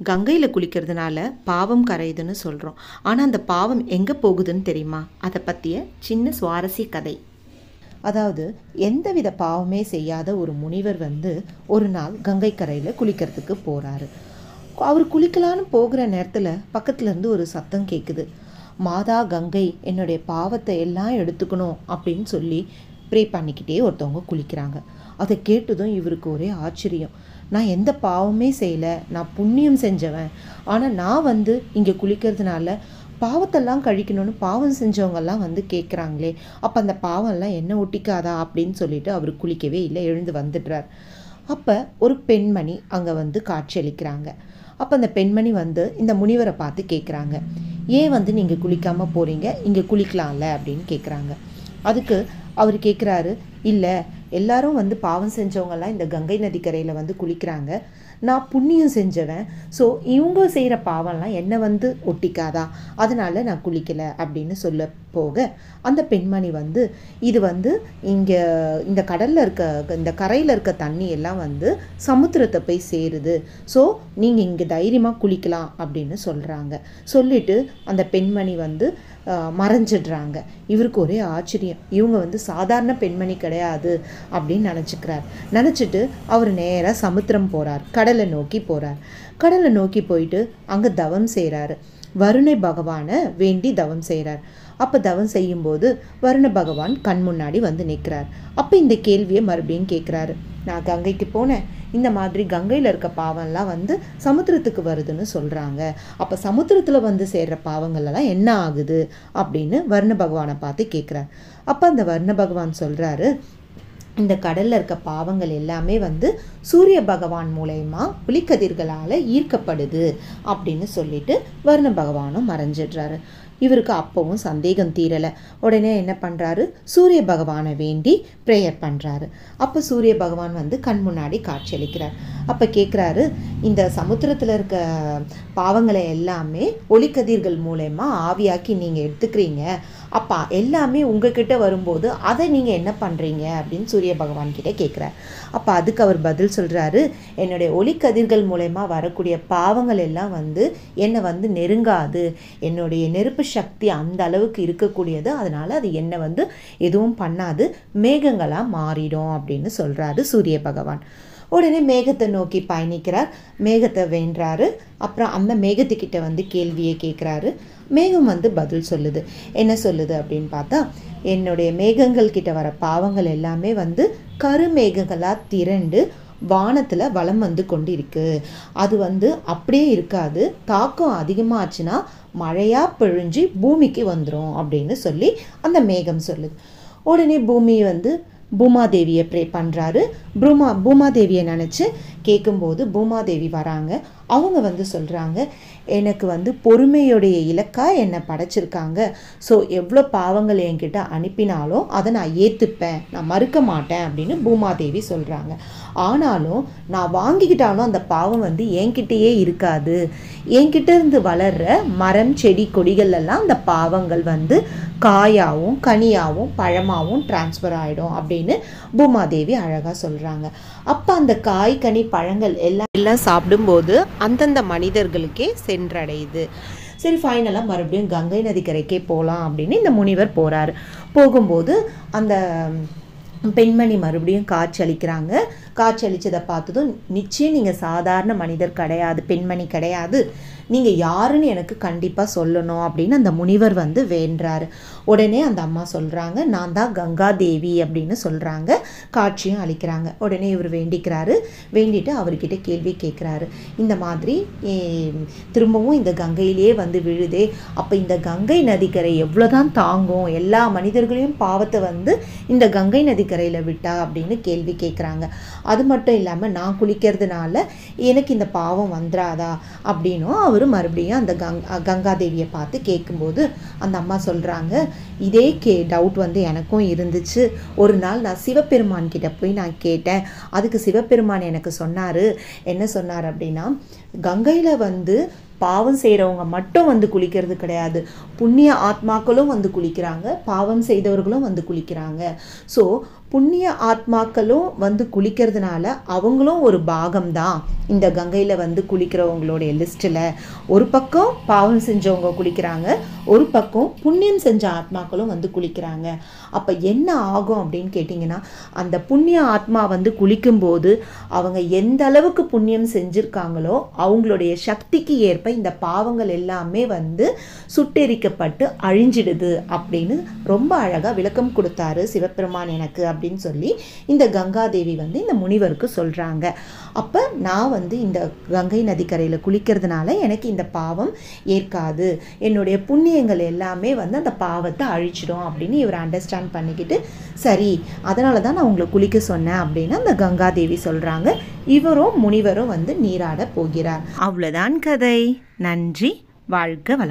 கங்கையில் குளிக்கிறதுனால பாவம் கரையுதுன்னு சொல்கிறோம். ஆனால் அந்த பாவம் எங்கே போகுதுன்னு தெரியுமா? அதை பற்றிய சின்ன சுவாரஸ்ய கதை. அதாவது எந்தவித பாவமே செய்யாத ஒரு முனிவர் ஒரு நாள் கங்கை கரையில் குளிக்கிறதுக்கு போகிறாரு. அவர் குளிக்கலான்னு போகிற நேரத்தில் பக்கத்துலேருந்து ஒரு சத்தம் கேட்குது. மாதா கங்கை என்னுடைய பாவத்தை எல்லாம் எடுத்துக்கணும் அப்படின்னு சொல்லி ப்ரே பண்ணிக்கிட்டே ஒருத்தவங்க குளிக்கிறாங்க. அதை கேட்டதும் இவருக்கு ஒரே ஆச்சரியம். நான் எந்த பாவமே செய்யலை, நான் புண்ணியம் செஞ்சவன். ஆனால் நான் இங்கே குளிக்கிறதுனால பாவத்தெல்லாம் கழிக்கணும்னு பாவம் செஞ்சவங்கெல்லாம் கேட்குறாங்களே, அப்போ அந்த பாவம்லாம் என்ன ஒட்டிக்காதா அப்படின்னு சொல்லிட்டு அவர் குளிக்கவே இல்லை, எழுந்து வந்துடுறார். அப்போ ஒரு பெண்மணி அங்கே காட்சியளிக்கிறாங்க. அப்போ அந்த பெண்மணி இந்த முனிவரை பார்த்து கேட்குறாங்க, ஏன் நீங்கள் குளிக்காமல் போகிறீங்க, இங்கே குளிக்கலாம்ல அப்படின்னு கேட்குறாங்க. அதுக்கு அவர் கேட்குறாரு, இல்லை எல்லாரும் பாவம் செஞ்சவங்கெல்லாம் இந்த கங்கை நதிக்கரையில் குளிக்கிறாங்க, நான் புண்ணியம் செஞ்சவன், ஸோ இவங்க செய்கிற பாவம்லாம் என்னை ஒட்டிக்காதா, அதனால் நான் குளிக்கலை அப்படின்னு சொல்ல போக அந்த பெண்மணி இது இங்கே இந்த கடலில் இந்த கரையில் இருக்க தண்ணி எல்லாம் சமுத்திரத்தை போய் சேருது, ஸோ நீங்கள் இங்கே தைரியமாக குளிக்கலாம் அப்படின்னு சொல்கிறாங்க. சொல்லிவிட்டு அந்த பெண்மணி மறைஞ்சிடுறாங்க. இவருக்கு ஒரே ஆச்சரியம். இவங்க சாதாரண பெண்மணி கிடையாது அப்படின்னு நினச்சிட்டு அவர் நேராக சமுத்திரம் போகிறார், கடலை நோக்கி போகிறார். கடலை நோக்கி போயிட்டு அங்கே தவம் செய்கிறாரு. வருண பகவானை வேண்டி தவம் செய்கிறார். அப்போ தவம் செய்யும்போது வருண பகவான் கண் முன்னாடி நிற்கிறார். அப்போ இந்த கேள்வியை மறுபடியும் கேட்குறாரு, நான் கங்கைக்கு போனேன், இந்த மாதிரி கங்கையில் இருக்க பாவம்லாம் சமுத்திரத்துக்கு வருதுன்னு சொல்கிறாங்க, அப்போ சமுத்திரத்தில் சேர்கிற பாவங்கள்லாம் என்ன ஆகுது அப்படின்னு வருண பகவானை பார்த்து கேட்குறார். அப்போ அந்த வருண பகவான் சொல்கிறாரு, இந்த கடலில் இருக்க பாவங்கள் எல்லாமே சூரிய பகவான் மூலயமா ஒளிக்கதிர்களால் ஈர்க்கப்படுது அப்படின்னு சொல்லிட்டு வருண பகவானும் மறைஞ்சிடுறாரு. இவருக்கு அப்பவும் சந்தேகம் தீரலை. உடனே என்ன பண்ணுறாரு, சூரிய பகவானை வேண்டி ப்ரேயர் பண்ணுறாரு. அப்போ சூரிய பகவான் கண் முன்னாடி காட்சியளிக்கிறார். அப்போ கேட்குறாரு, இந்த சமுத்திரத்தில் இருக்க பாவங்களை எல்லாமே ஒளிக்கதிர்கள் மூலயமா ஆவியாக்கி நீங்கள் எடுத்துக்கிறீங்க, அப்பா எல்லாமே உங்ககிட்ட வரும்போது அதை நீங்கள் என்ன பண்ணுறீங்க அப்படின்னு சூரிய பகவான் கிட்டே கேட்குறார். அப்போ அதுக்கு அவர் பதில் சொல்கிறாரு, என்னுடைய ஒளிக்கதிர்கள் மூலயமா வரக்கூடிய பாவங்கள் எல்லாம் என்னை நெருங்காது, என்னுடைய நெருப்பு சக்தி அந்த அளவுக்கு இருக்கக்கூடியது, அதனால் அது என்னை எதுவும் பண்ணாது, மேகங்களாக மாறிடும் அப்படின்னு சொல்கிறாரு சூரிய பகவான். உடனே மேகத்தை நோக்கி பயணிக்கிறார், மேகத்தை வேண்டுறாரு. அப்புறம் அந்த மேகத்துக்கிட்ட கேள்வியை கேட்குறாரு. மேகம் பதில் சொல்லுது. என்ன சொல்லுது அப்படின்னு பார்த்தா, என்னுடைய மேகங்கள் கிட்ட வர பாவங்கள் எல்லாமே கருமேகங்களாக திரண்டு வானத்தில் வலம் கொண்டு இருக்கு, அது அப்படியே இருக்காது, தாக்கம் அதிகமாச்சுன்னா மழையாக பிழிஞ்சு பூமிக்கு வந்துடும் அப்படின்னு சொல்லி அந்த மேகம் சொல்லுது. உடனே பூமி பூமாதேவியை ப்ரே பண்ணுறாரு. பூமாதேவியை நினச்சி கேட்கும்போது பூமாதேவி வராங்க. அவங்க சொல்கிறாங்க, எனக்கு பொறுமையுடைய இலக்காக என்னை படைச்சிருக்காங்க, ஸோ எவ்வளோ பாவங்கள் என்கிட்ட அனுப்பினாலும் அதை நான் ஏற்றுப்பேன், நான் மறுக்க மாட்டேன் அப்படின்னு பூமாதேவி சொல்கிறாங்க. ஆனாலும் நான் வாங்கிக்கிட்டாலும் அந்த பாவம் என்கிட்டயே இருக்காது, என்கிட்ட இருந்து வளர்கிற மரம் செடி கொடிகள்லாம் அந்த பாவங்கள் காயாகவும் கனியாகவும் பழமாகவும் டிரான்ஸ்ஃபர் ஆகிடும் அப்படின்னு பூமாதேவி அழகாக சொல்கிறாங்க. அப்போ அந்த காய் கனி பழங்கள் எல்லாம் சாப்பிடும்போது அந்தந்த மனிதர்களுக்கே சென்றடையுது. சரி, ஃபைனலாக மறுபடியும் கங்கை நதிக்கரைக்கே போகலாம் அப்படின்னு இந்த முனிவர் போகிறாரு. போகும்போது அந்த பெண்மணி மறுபடியும் காட்சி அளிக்கிறாங்க. காட்சி அளித்ததை பார்த்ததும், நிச்சயம் நீங்கள் சாதாரண மனிதர் கிடையாது, பெண்மணி கிடையாது, நீங்கள் யாருன்னு எனக்கு கண்டிப்பாக சொல்லணும் அப்படின்னு அந்த முனிவர் வேண்டுறாரு. உடனே அந்த அம்மா சொல்கிறாங்க, நான் தான் கங்கா தேவி அப்படின்னு சொல்கிறாங்க. காட்சியும் அளிக்கிறாங்க. உடனே இவர் வேண்டிக்கிறாரு. வேண்டிட்டு அவர்கிட்ட கேள்வி கேட்குறாரு, இந்த மாதிரி திரும்பவும் இந்த கங்கையிலே விழுதே, அப்போ இந்த கங்கை நதிக்கரை எவ்வளோதான் தாங்கும், எல்லா மனிதர்களையும் பாவத்தை இந்த கங்கை நதிக்கரையில் விட்டா அப்படின்னு கேள்வி கேட்குறாங்க. அது மட்டும் இல்லாமல் நான் குளிக்கிறதுனால எனக்கு இந்த பாவம் வந்துடாதா அப்படின்னும் அவர் மறுபடியும் அந்த கங்காதேவியை பார்த்து கேட்கும்போது அந்த அம்மா சொல்கிறாங்க, இதே டவுட் எனக்கும் இருந்துச்சு. ஒரு நாள் நான் சிவபெருமான் கிட்ட போய் நான் கேட்டேன். அதுக்கு சிவபெருமான் எனக்கு சொன்னார். என்ன சொன்னார் அப்படின்னா, கங்கையில் பாவம் செய்கிறவங்க மட்டும் குளிக்கிறது கிடையாது, புண்ணிய ஆத்மாக்களும் குளிக்கிறாங்க, பாவம் செய்தவர்களும் குளிக்கிறாங்க. ஸோ புண்ணிய ஆத்மாக்களும் வந்து குளிக்கிறதுனால அவங்களும் ஒரு பாகம்தான் இந்த கங்கையில் வந்து குளிக்கிறவங்களுடைய லிஸ்ட்டில். ஒரு பக்கம் பாவம் செஞ்சவங்க குளிக்கிறாங்க, ஒரு பக்கம் புண்ணியம் செஞ்ச ஆத்மாக்களும் வந்து குளிக்கிறாங்க. அப்போ என்ன ஆகும் அப்படின்னு கேட்டிங்கன்னா, அந்த புண்ணிய ஆத்மா வந்து குளிக்கும்போது அவங்க எந்த அளவுக்கு புண்ணியம் செஞ்சுருக்காங்களோ அவங்களுடைய சக்திக்கு ஏற்ப இந்த பாவங்கள் எல்லாமே வந்து சுட்டெரிக்கப்பட்டு அழிஞ்சிடுது அப்படின்னு ரொம்ப அழகாக விளக்கம் கொடுத்தாரு சிவபெருமான் எனக்கு அப்படின்னு சொல்லி இந்த கங்காதேவி வந்து இந்த முனிவருக்கு சொல்கிறாங்க. அப்போ நான் வந்து இந்த கங்கை நதிக்கரையில் குளிக்கிறதுனால எனக்கு இந்த பாவம் ஏற்காது, என்னுடைய புண்ணியங்கள் எல்லாமே வந்து அந்த பாவத்தை அழிச்சிடும் அப்படின்னு இவர் அண்டர்ஸ்டாண்ட் பண்ணிக்கிட்டு, சரி அதனால தான் நான் உங்களை குளிக்க சொன்னேன் அப்படின்னு அந்த கங்காதேவி சொல்கிறாங்க. இவரும் முனிவரும் வந்து நீராட போகிறார். அவ்வளோதான் கதை. நன்றி. வாழ்க வளமுடன்.